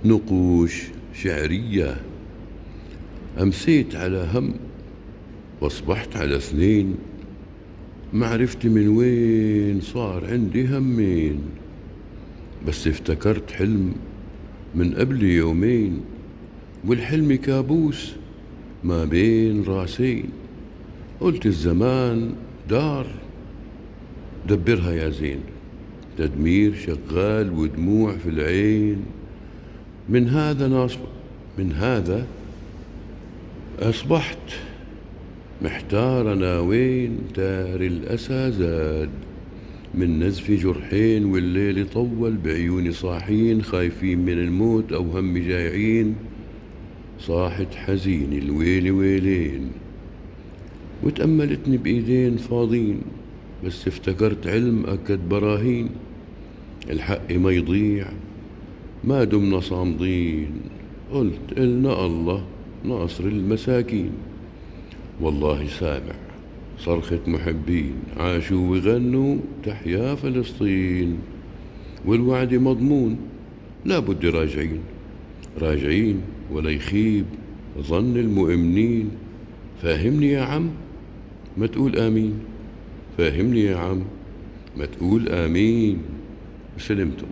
نقوش شعرية. أمسيت على هم وأصبحت على سنين، ما عرفت من وين صار عندي همين، بس افتكرت حلم من قبل يومين، والحلم كابوس ما بين راسين. قلت الزمان دار دبرها يا زين، تدمير شغال ودموع في العين. من هذا أصبحت محتار أنا وين، تار الأسى زاد من نزف جرحين، والليل طول بعيوني صاحين، خايفين من الموت أو هم جايعين. صاحت حزين الويل ويلين، وتأملتني بإيدين فاضين، بس افتكرت علم أكد براهين، الحق ما يضيع ما دمنا صامدين. قلت إلنا الله ناصر المساكين، والله سامع صرخة محبين عاشوا وغنوا تحيا فلسطين. والوعد مضمون لابد راجعين، راجعين ولا يخيب ظن المؤمنين. فاهمني يا عم ما تقول آمين، فاهمني يا عم ما تقول آمين. سلمتم.